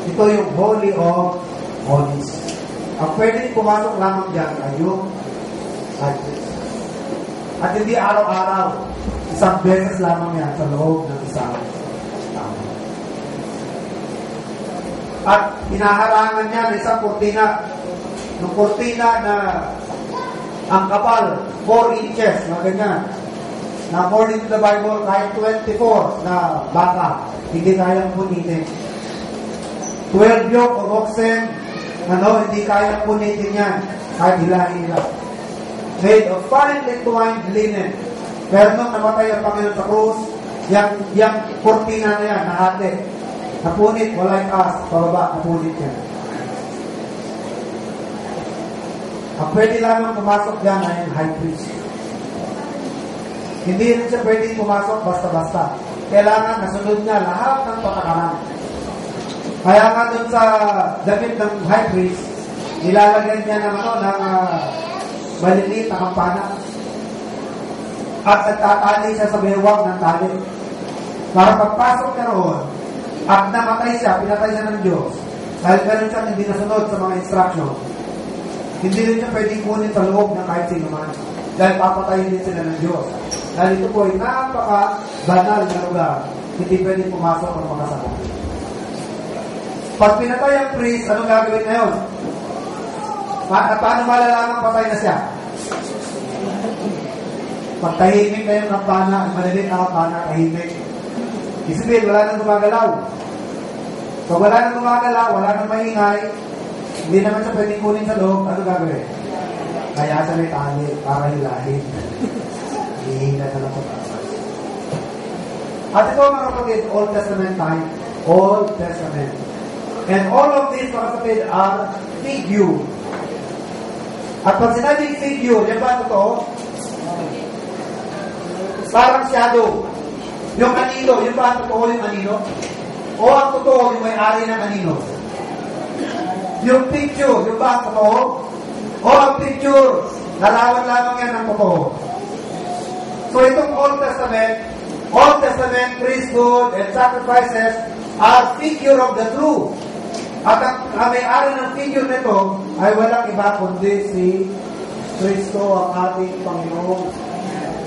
Ito yung Holy of Holies. Ang pwede pumasok lamang dyan ay yung Holies. At hindi araw-araw, isang beses lamang yan sa loob ng isang tao. At hinaharangan niya ng isang kurtina. Yung kurtina na ang kapal, 4 inches, na ganyan. Na according to the Bible, kahit 24 na baka, hindi kayang punitin. 12 yoke of oxen, hindi kayang punitin yan, kahit hila-hila. Made of finely twined linen. Pero nung namatay ang Panginoon sa krus, yung kurtina na yan, nahati. Napunit, wala yung as, pababa, napunit yan. Ang pwede lamang pumasok dyan ay yung high priest. Hindi rin siya pwede pumasok basta-basta. Kailangan nasunod niya lahat ng patakaran. Kaya nga dun sa damit ng high priest, nilalagyan niya ng maliliit na kampana. At nagtatali siya sa bewang ng tali. Para pagpasok niya roon, at namatay siya, pinatay siya ng Diyos. Dahil ganun siya hindi nasunod sa mga instruction. Hindi rin siya pwedeng kunin sa loob ng kahit sino man. Dahil papatayin din sila ng Diyos. Dahil ito po ay napaka-banal na lugar. Hindi pwedeng pumasok ang mga kasama. Pag pinatay ang priest, anong gagawin na yun? Paano malalaman patay na siya? Pag tahimik na yung kampana, malilit na kampana, tahimik. Isipin, wala nang gumagalaw. Pag wala nang gumagalaw, wala nang maingay, hindi naman siya pwedeng kunin sa loob, ano gagawin? Kaya sa may tali, para hilahin. Hihina na lang sa taas. At ito mga kapatid, Old Testament time, Old Testament. And all of these mga kapatid are figure. At pag sinabing figure, yan ba ito? Parang shadow. Yung anino, yun ba ang totoo yung anino? O ang totoo yung may-ari ng anino? Yung picture, yung ba ang totoo? O ang picture, larawan lamang yan ng totoo. So itong Old Testament priesthood and sacrifices are figure of the true. At ang may-ari ng figure nito ay walang iba kundi si Kristo ang ating Panginoon.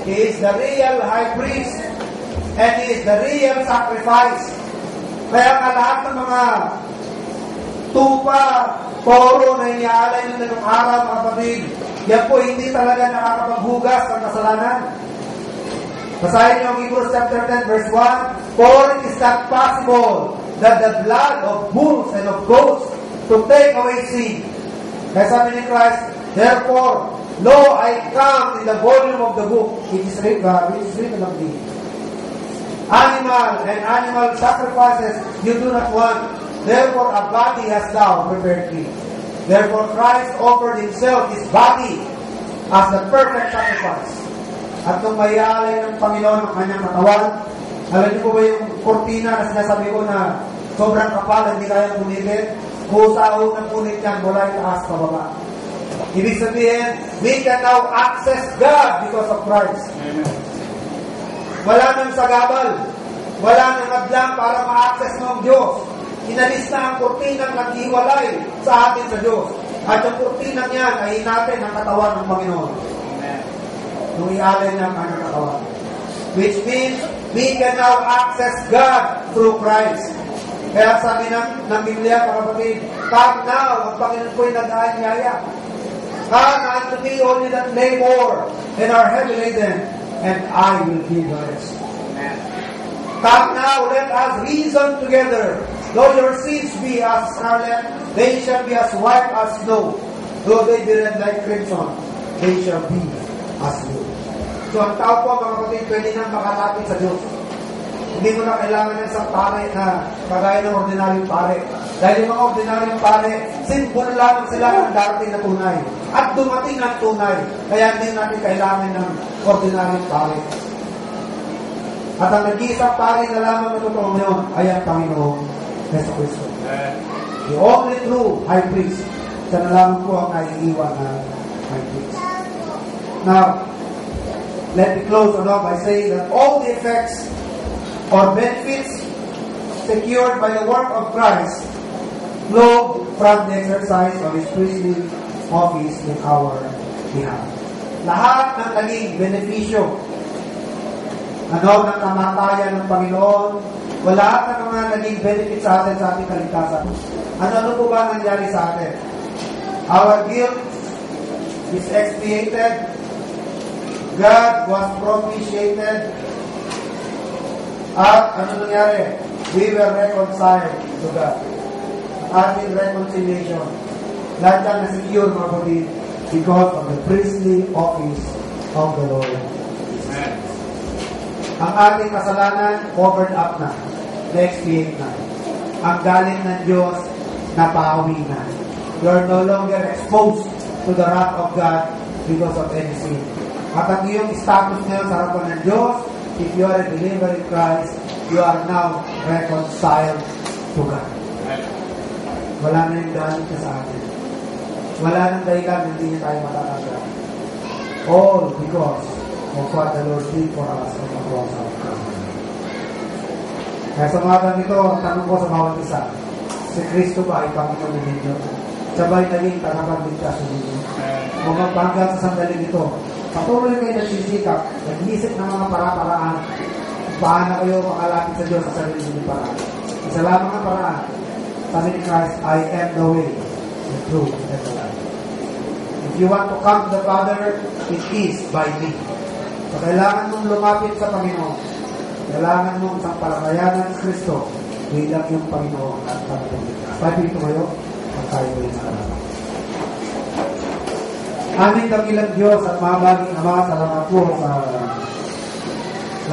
He is the real high priest and He is the real sacrifice. Kaya nga lahat ng mga tupa, toro na iniaalay nyo ng araw, mga kapatid, yan po hindi talaga nakakapaghugas ng kasalanan. Basahin niyo ang Hebrews chapter 10 verse 1, for it is not possible that the blood of bulls and of goats to take away sin. Kaya sabi ni Christ, therefore, lo, I come in the volume of the book, which is written of thee. Animal sacrifices you do not want, therefore a body hast thou prepared me. Therefore Christ offered Himself, His body, as the perfect sacrifice. At nung mayalay ng Panginoon ang kanyang katawan, alam niyo po ba yung kortina na sinasabi ko na sobrang kapal, hindi kayang punitin? Busaho ng punit yan mula itaas pa baba. Ibig sabihin, we can now access God because of Christ. Amen. Wala nang sagabal. Wala nang madlang para ma-access mo ang Diyos. Inalis na ang kortinang naghiwalay sa atin sa Diyos. At yung kortinang yan ay natin ang katawan ng Panginoon. Nung ialay ng kanyang katawan. Which means, we can now access God through Christ. Kaya sabi ng Biblia, mga kapatid, come now, ang Panginoon po'y nag-aanyaya. Come unto me only that labor and are heavy laden, and I will give you rest. Come now, let us reason together. Though your sins be as scarlet, they shall be as white as snow. Though they be red like crimson, they shall be as wool. So ang tao po, mga kapatid, pwede nang makalapit sa Diyos. Hindi mo na kailangan ng isang pare na kagaya ng ordinaryong pare. Dahil yung mga ordinaryong pare, simbol lamang sila ng darating na tunay. At dumating ang tunay. Kaya hindi natin kailangan ng ordinaryong pare. At ang nag-iisang pare na lamang na totoo ngayon ay ang Panginoong Yesu Cristo. The only true high priest. Siya na lamang po ang naiiwan na high priest. Now, let me close by saying that all the effects or benefits secured by the work of Christ flow from the exercise of His priestly office in our behalf. Lahat ng naging benepisyo ng kamatayan ng Panginoon, wala ka ng mga naging benefit sa atin sa ating kaligtasan. Ano po ba nangyari sa atin? Our guilt is expiated. God was propitiated. At ano nangyari? We were reconciled to God. Ating reconciliation. Lahat yan na-secure, mga kapatid, because of the priestly office of the Lord. Amen. Ang ating kasalanan, covered up na. Na-expiate na. Ang galit ng Diyos, napawi na. You are no longer exposed to the wrath of God because of any sin. At ang iyong status ngayon sa harapan ng Diyos, if you are a believer in Christ, you are now reconciled to God. Wala na yung galit niya sa atin. Wala nang dahilan, hindi niya tayo matatanggap. All because of what the Lord did for us on the cross of Calvary. Kaya sa mga ganito, ang tanong ko sa bawat isa, si Kristo ba ay Panginoon ninyo? Siya ba ay naging tagapagligtas ninyo? O magpanggal sa sandaling ito, patuloy kayo nagsisikap, nag-iisip ng mga para-paraan, paano kayo makalapit sa Diyos sa sarili ng paraan. Isa lamang ang paraan. Sabi ni Christ, I am the way, the truth, and the life. If you want to come to the Father, it is by me. So kailangan mong lumapit sa Panginoon. Kailangan mong sampalakayanan ng Kristo bilang yung Panginoon at Panginoon. Pwede ito kayo, at tayo ko yung nakalaman. Aming dakilang Diyos at mahabaging Ama, salamat po sa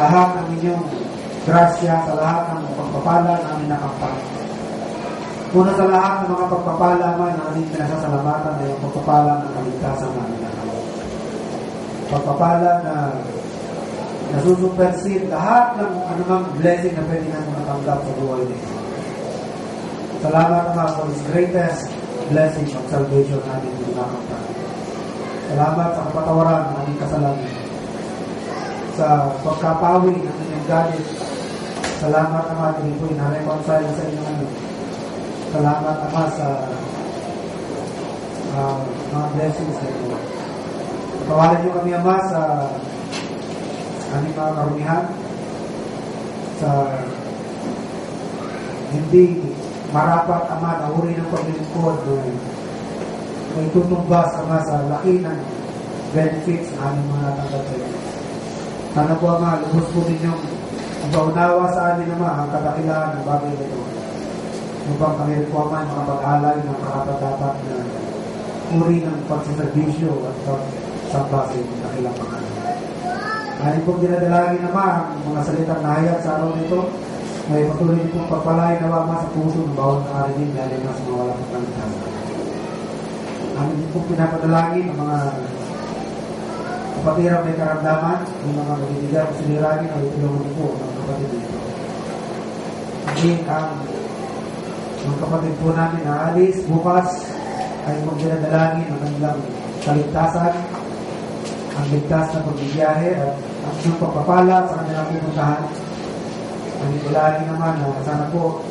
lahat ng inyong grasya, sa lahat ng pagpapala na aming nakampang. Una sa lahat ng mga pagpapala man na aming pinasasalamatan ay yung pagpapala ng kaligtasan na aming nakampang. Pagpapala na nasusupersid lahat ng anumang blessing na pwede natin matanggap sa buhay nito. Salamat naman for His greatest blessing of salvation natin ng mga kapatid. Salamat sa kapatawaran ng aming kasalanan. Sa pagkapawi ng inyong galit. Salamat, Ama, kami po na-reconcile sa inyong ano. Salamat, Ama, sa mga blessings na ito. Patawaran niyo kami, Ama, sa aming mga karumihan, sa hindi marapat, Ama, na uri ng paglilingkod na itutumbas, Ama, sa laki ng benefits na aming mga natanggap sa iyo. Sana po, Ama, lubos po ninyong ipaunawa sa amin, Ama, ang kadakilaan ng bagay na ito. Upang kami po, Ama, makapag-alay ng karapat-dapat na uri ng pagsiservisyo at pagsamba sa inyong dakilang pangalan. Ayon pong dinadalangin, Ama, ang mga salitang nahayag sa araw nito, may patuloy niyo pong pagpalain, Ama, sa puso ng bawat nakarinig, lalo na sa mga walang pagkaligtasan. Amin din pong pinapadalangin ang mga kapatid may karamdaman, yung mga magbibigan o siniragin o itulungan po ng kapatid nito. Maging ang mga kapatid po namin na alis bukas ay magdinadalangin ang kanilang kaligtasan, ang ligtas na pagbibiyahe at ang siyang pagpapala sa kanilang pupuntahan. Ang idalangin naman na sana po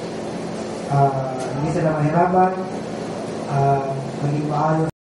hindi sila mahirapan, maging maayos